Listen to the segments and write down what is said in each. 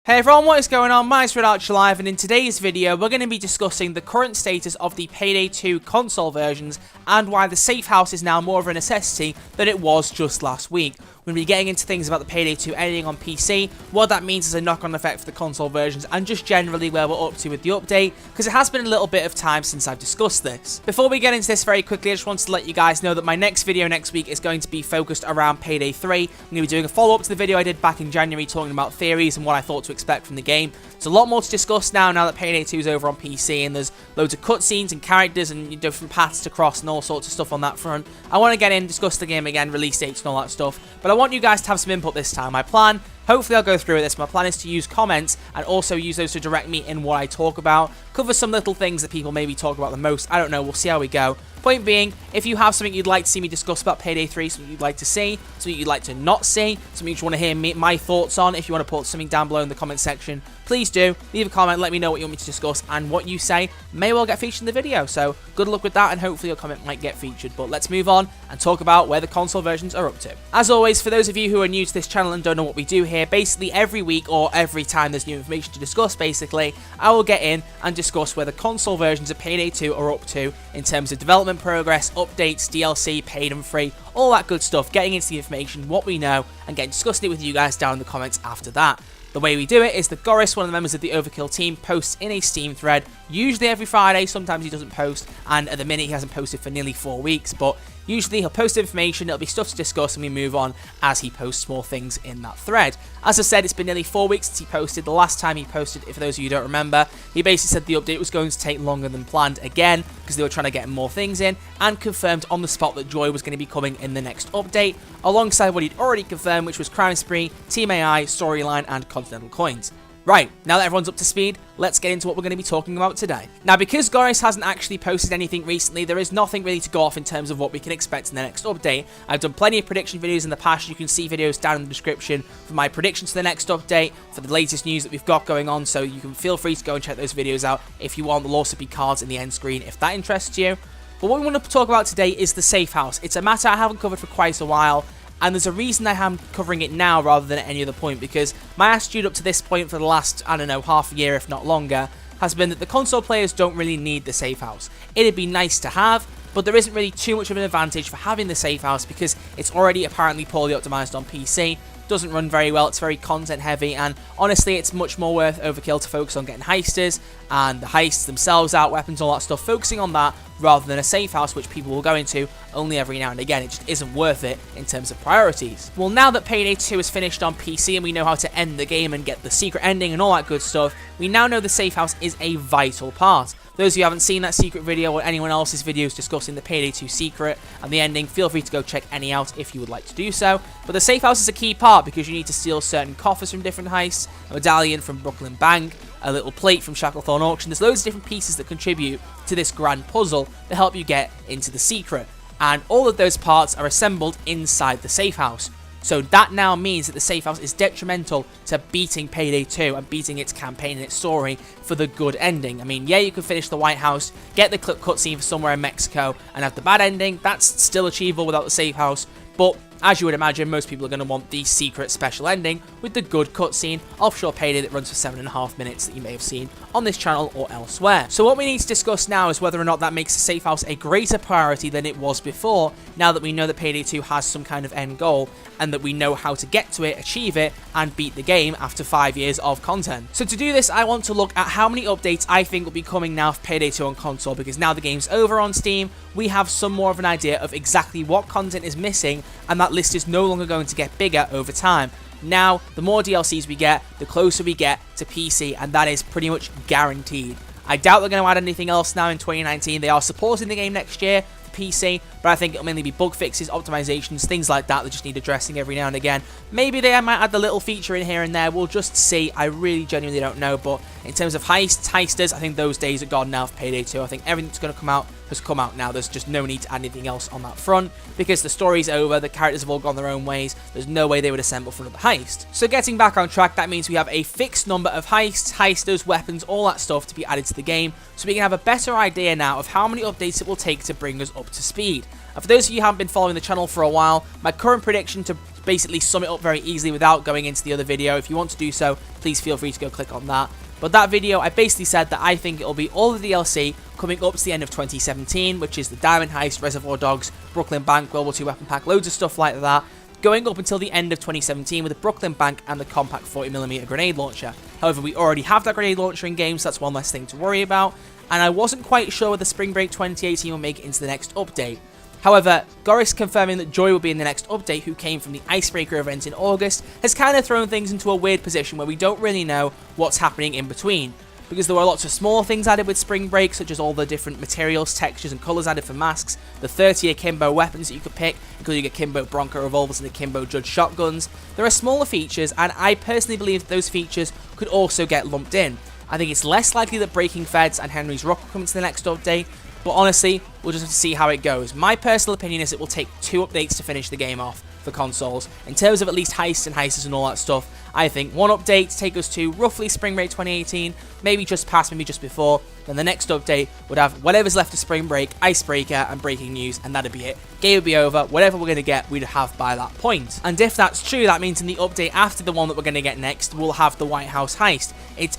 Hey everyone, what is going on? My name's RedArcherLive, and in today's video we're going to be discussing the current status of the Payday 2 console versions and why the Safehouse is now more of a necessity than it was just last week. We're going to be getting into things about the Payday 2 ending on PC, what that means as a knock-on effect for the console versions, and just generally where we're up to with the update, because it has been a little bit of time since I've discussed this. Before we get into this very quickly, I just wanted to let you guys know that my next video next week is going to be focused around Payday 3. I'm going to be doing a follow-up to the video I did back in January talking about theories and what I thought to expect from the game. There's a lot more to discuss now that Payday 2 is over on PC, and there's loads of cutscenes and characters and different paths to cross and all sorts of stuff on that front. I want to get in, discuss the game again, release dates and all that stuff, but I want you guys to have some input this time. My plan, hopefully I'll go through with this, my plan is to use comments and also use those to direct me in what I talk about, cover some little things that people maybe talk about the most. I don't know, we'll see how we go. Point being, if you have something you'd like to see me discuss about Payday 3, something you'd like to see, something you'd like to not see, something you just want to hear my thoughts on, if you want to put something down below in the comment section, please do. Leave a comment, let me know what you want me to discuss, and what you say may well get featured in the video. So good luck with that, and hopefully your comment might get featured. But let's move on and talk about where the console versions are up to. As always, for those of you who are new to this channel and don't know what we do here, basically every week or every time there's new information to discuss, basically, I will get in and discuss where the console versions of Payday 2 are up to in terms of development progress, updates, DLC, paid and free, all that good stuff, getting into the information, what we know, and getting discussing it with you guys down in the comments after that. The way we do it is that Goris, one of the members of the Overkill team, posts in a Steam thread, usually every Friday. Sometimes he doesn't post, and at the minute he hasn't posted for nearly 4 weeks, but usually he'll post information, it'll be stuff to discuss, and we move on as he posts more things in that thread. As I said, it's been nearly 4 weeks since he posted. The last time he posted, for those of you who don't remember, he basically said the update was going to take longer than planned again, because they were trying to get more things in, and confirmed on the spot that Joy was going to be coming in the next update, alongside what he'd already confirmed, which was Crime Spree, Team AI, Storyline, and Continental Coins. Right, now that everyone's up to speed, let's get into what we're going to be talking about today. Now, because Goris hasn't actually posted anything recently, there is nothing really to go off in terms of what we can expect in the next update. I've done plenty of prediction videos in the past. You can see videos down in the description for my predictions for the next update, for the latest news that we've got going on, so you can feel free to go and check those videos out if you want. There'll also be cards in the end screen if that interests you. But what we want to talk about today is the Safehouse. It's a matter I haven't covered for quite a while, and there's a reason I am covering it now rather than at any other point, because my attitude up to this point for the last, I don't know, half a year if not longer, has been that the console players don't really need the Safehouse. It'd be nice to have, but there isn't really too much of an advantage for having the Safehouse because it's already apparently poorly optimized on PC, doesn't run very well, it's very content heavy, and honestly it's much more worth overkill to focus on getting heisters and the heists themselves out, weapons, all that stuff, focusing on that rather than a Safehouse, which people will go into only every now and again. It just isn't worth it in terms of priorities. Well, now that Payday 2 is finished on PC and we know how to end the game and get the secret ending and all that good stuff, we now know the Safehouse is a vital part. Those of you who haven't seen that secret video or anyone else's videos discussing the Payday 2 secret and the ending, feel free to go check any out if you would like to do so. But the Safehouse is a key part because you need to steal certain coffers from different heists, a medallion from Brooklyn Bank, a little plate from Shacklethorne Auction. There's loads of different pieces that contribute to this grand puzzle that help you get into the secret. And all of those parts are assembled inside the Safehouse. So that now means that the Safehouse is detrimental to beating Payday 2 and beating its campaign and its story for the good ending. I mean, yeah, you can finish the White House, get the cutscene for somewhere in Mexico, and have the bad ending. That's still achievable without the Safehouse, but as you would imagine, most people are going to want the secret special ending with the good cutscene, offshore Payday that runs for 7.5 minutes that you may have seen on this channel or elsewhere. So what we need to discuss now is whether or not that makes the Safehouse a greater priority than it was before, now that we know that Payday 2 has some kind of end goal, and that we know how to get to it, achieve it, and beat the game after 5 years of content. So to do this, I want to look at how many updates I think will be coming now for Payday 2 on console, because now the game's over on Steam, we have some more of an idea of exactly what content is missing, and that list is no longer going to get bigger over time. Now, the more DLCs we get, the closer we get to PC, and that is pretty much guaranteed. I doubt they're going to add anything else now in 2019. They are supporting the game next year for PC, but I think it'll mainly be bug fixes, optimizations, things like that that just need addressing every now and again. Maybe they might add the little feature in here and there, we'll just see. I really genuinely don't know, but in terms of heisters, I think those days are gone now for Payday 2. I think everything that's going to come out has come out now. There's just no need to add anything else on that front because the story's over, the characters have all gone their own ways, there's no way they would assemble for another heist. So getting back on track, that means we have a fixed number of heists, heisters, weapons, all that stuff to be added to the game, so we can have a better idea now of how many updates it will take to bring us up to speed. And for those of you who haven't been following the channel for a while, my current prediction, to basically sum it up very easily without going into the other video, if you want to do so, please feel free to go click on that. But that video, I basically said that I think it'll be all the DLC coming up to the end of 2017, which is the Diamond Heist, Reservoir Dogs, Brooklyn Bank, World War II Weapon Pack, loads of stuff like that, going up until the end of 2017 with the Brooklyn Bank and the compact 40mm grenade launcher. However, we already have that grenade launcher in game, so that's one less thing to worry about, and I wasn't quite sure whether Spring Break 2018 will make it into the next update. However, Goris confirming that Joy will be in the next update, who came from the Icebreaker event in August, has kind of thrown things into a weird position where we don't really know what's happening in between. Because there were lots of small things added with Spring Break, such as all the different materials, textures and colours added for masks, the 30 akimbo weapons that you could pick, including akimbo Bronco revolvers and akimbo Judge shotguns. There are smaller features, and I personally believe that those features could also get lumped in. I think it's less likely that Breaking Feds and Henry's Rock will come into the next update, but honestly, we'll just have to see how it goes. My personal opinion is it will take 2 updates to finish the game off for consoles. In terms of at least heists and heisters and all that stuff, I think one update to take us to roughly Spring Break 2018, maybe just past, maybe just before. Then the next update would have whatever's left of Spring Break, Icebreaker, and Breaking News, and that'd be it. Game would be over. Whatever we're going to get, we'd have by that point. And if that's true, that means in the update after the one that we're going to get next, we'll have the White House heist. It's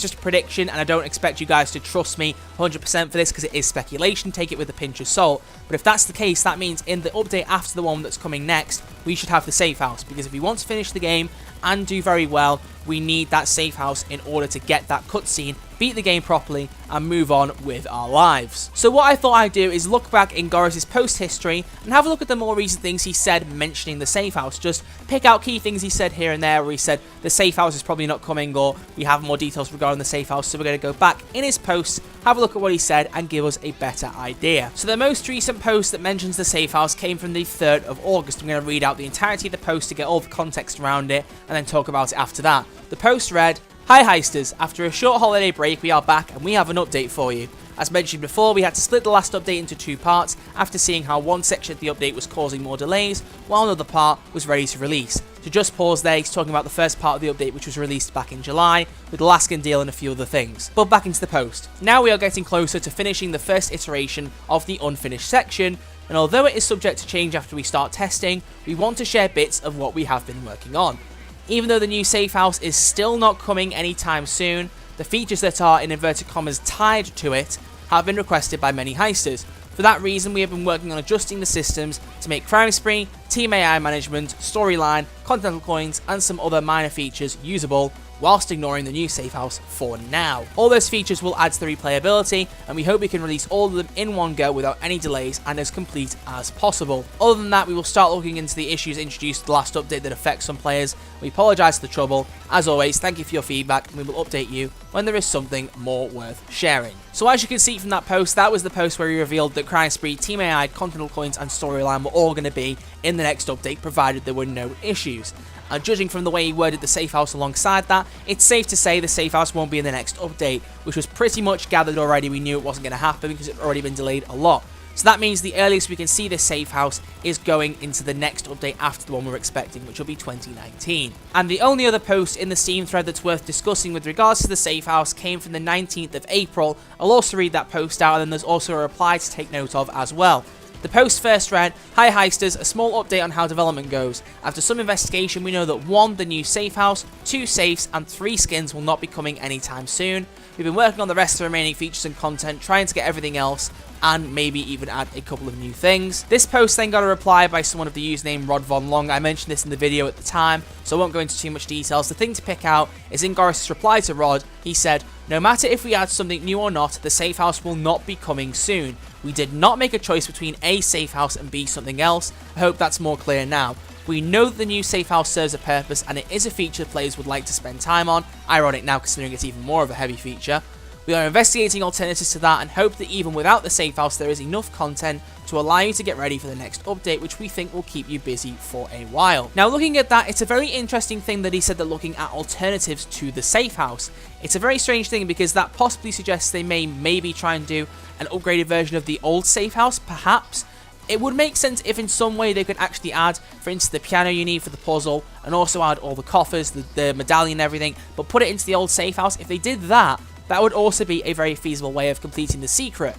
just a prediction, and I don't expect you guys to trust me 100% for this because it is speculation. Take it with a pinch of salt. But if that's the case, that means in the update after the one that's coming next, we should have the Safehouse, because if we want to finish the game and do very well, we need that Safehouse in order to get that cutscene, beat the game properly, and move on with our lives. So what I thought I'd do is look back in Goris' post history and have a look at the more recent things he said mentioning the Safehouse. Just pick out key things he said here and there where he said the Safehouse is probably not coming, or we have more details regarding the Safehouse. So we're going to go back in his posts, have a look at what he said, and give us a better idea. So the most recent post that mentions the Safehouse came from the 3rd of August. I'm going to read out the entirety of the post to get all the context around it, and then talk about it after that. The post read, "Hi Heisters, after a short holiday break we are back and we have an update for you. As mentioned before, we had to split the last update into 2 parts after seeing how one section of the update was causing more delays while another part was ready to release. So just pause there, he's talking about the first part of the update which was released back in July with the Alaskan deal and a few other things. But back into the post. Now we are getting closer to finishing the first iteration of the unfinished section, and although it is subject to change after we start testing, we want to share bits of what we have been working on. Even though the new Safehouse is still not coming anytime soon, the features that are, in inverted commas, tied to it have been requested by many heisters. For that reason, we have been working on adjusting the systems to make Crime Spree, Team AI management, storyline, continental coins, and some other minor features usable, whilst ignoring the new Safehouse for now. All those features will add to the replayability, and we hope we can release all of them in one go without any delays and as complete as possible. Other than that, we will start looking into the issues introduced to the last update that affect some players. We apologise for the trouble. As always, thank you for your feedback, and we will update you when there is something more worth sharing. So as you can see from that post, that was the post where he revealed that Crime Spree, Team AI, Continental Coins and Storyline were all going to be in the next update, provided there were no issues. And judging from the way he worded the Safehouse alongside that, it's safe to say the Safehouse won't be in the next update, which was pretty much gathered already. We knew it wasn't going to happen because it had already been delayed a lot. So that means the earliest we can see this Safehouse is going into the next update after the one we're expecting, which will be 2019. And the only other post in the Steam thread that's worth discussing with regards to the Safehouse came from the 19th of April. I'll also read that post out, and then there's also a reply to take note of as well. The post first read, "Hi Heisters, a small update on how development goes. After some investigation, we know that 1, the new Safehouse, 2 safes, and 3 skins will not be coming anytime soon. We've been working on the rest of the remaining features and content, trying to get everything else, and maybe even add a couple of new things." This post then got a reply by someone of the username Rod Von Long. I mentioned this in the video at the time, so I won't go into too much details. The thing to pick out is in Goris' reply to Rod, he said, "No matter if we add something new or not, the Safehouse will not be coming soon. We did not make a choice between A, Safehouse, and B, something else. I hope that's more clear now. We know that the new Safehouse serves a purpose, and it is a feature players would like to spend time on. Ironic now, considering it's even more of a heavy feature. We are investigating alternatives to that and hope that even without the Safehouse there is enough content to allow you to get ready for the next update, which we think will keep you busy for a while." Now looking at that, it's a very interesting thing that he said they're looking at alternatives to the Safehouse. It's a very strange thing because that possibly suggests they may maybe try and do an upgraded version of the old Safehouse, perhaps. It would make sense if in some way they could actually add, for instance, the piano you need for the puzzle, and also add all the coffers, the medallion and everything, but put it into the old Safehouse. If they did that, that would also be a very feasible way of completing the secret.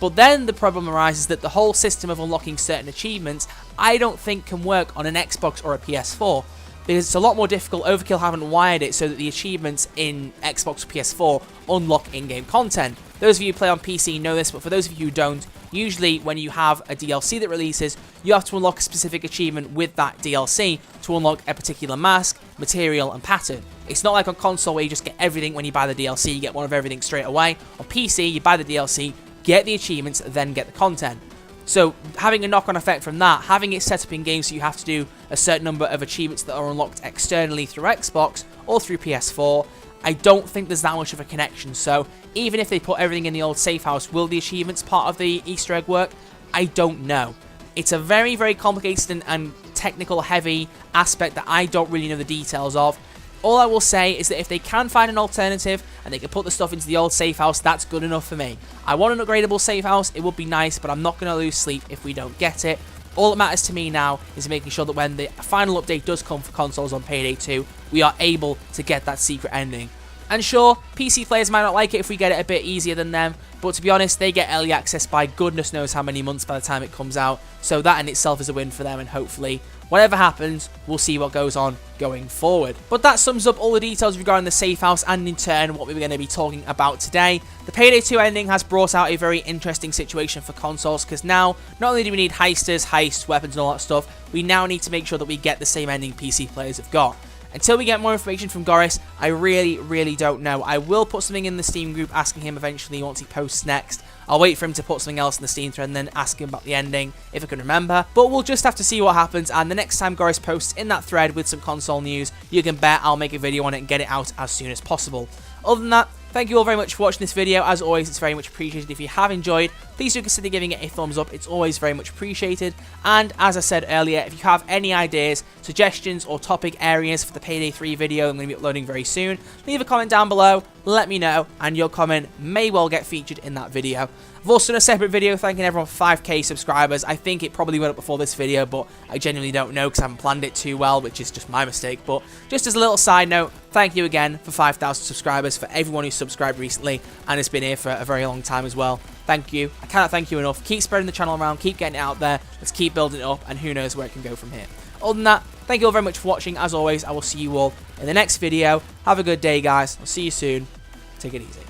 But then the problem arises that the whole system of unlocking certain achievements I don't think can work on an Xbox or a PS4, because it's a lot more difficult. Overkill haven't wired it so that the achievements in Xbox or PS4 unlock in-game content. Those of you who play on PC know this, but for those of you who don't, usually when you have a DLC that releases, you have to unlock a specific achievement with that DLC to unlock a particular mask, material, and pattern. It's not like on console where you just get everything when you buy the DLC, you get one of everything straight away. On PC, you buy the DLC, get the achievements, then get the content. So having a knock-on effect from that, having it set up in game so you have to do a certain number of achievements that are unlocked externally through Xbox or through PS4, I don't think there's that much of a connection. So even if they put everything in the old Safehouse, will the achievements part of the Easter egg work? I don't know. It's a very, very complicated and technical heavy aspect that I don't really know the details of. All I will say is that if they can find an alternative and they can put the stuff into the old Safehouse, that's good enough for me. I want an upgradable Safehouse, it would be nice, but I'm not going to lose sleep if we don't get it. All that matters to me now is making sure that when the final update does come for consoles on Payday 2, we are able to get that secret ending. And sure, PC players might not like it if we get it a bit easier than them, but to be honest, they get early access by goodness knows how many months by the time it comes out, so that in itself is a win for them, and hopefully, whatever happens, we'll see what goes on going forward. But that sums up all the details regarding the Safehouse and in turn what we were going to be talking about today. The Payday 2 ending has brought out a very interesting situation for consoles, because now, not only do we need heisters, heists, weapons and all that stuff, we now need to make sure that we get the same ending PC players have got. Until we get more information from Goris, I really don't know. I will put something in the Steam group asking him eventually once he posts next. I'll wait for him to put something else in the Steam thread and then ask him about the ending, if I can remember. But we'll just have to see what happens, and the next time Goris posts in that thread with some console news, you can bet I'll make a video on it and get it out as soon as possible. Other than that, thank you all very much for watching this video. As always, it's very much appreciated. If you have enjoyed, please do consider giving it a thumbs up. It's always very much appreciated. And as I said earlier, if you have any ideas, suggestions, or topic areas for the Payday 3 video I'm going to be uploading very soon, leave a comment down below, let me know, and your comment may well get featured in that video. I've also done a separate video thanking everyone for 5k subscribers. I think it probably went up before this video, but I genuinely don't know because I haven't planned it too well, which is just my mistake. But just as a little side note, thank you again for 5,000 subscribers, for everyone who's subscribed recently and has been here for a very long time as well. Thank you. I cannot thank you enough. Keep spreading the channel around, keep getting it out there. Let's keep building it up, and who knows where it can go from here. Other than that, thank you all very much for watching. As always, I will see you all in the next video. Have a good day, guys. I'll see you soon. Take it easy.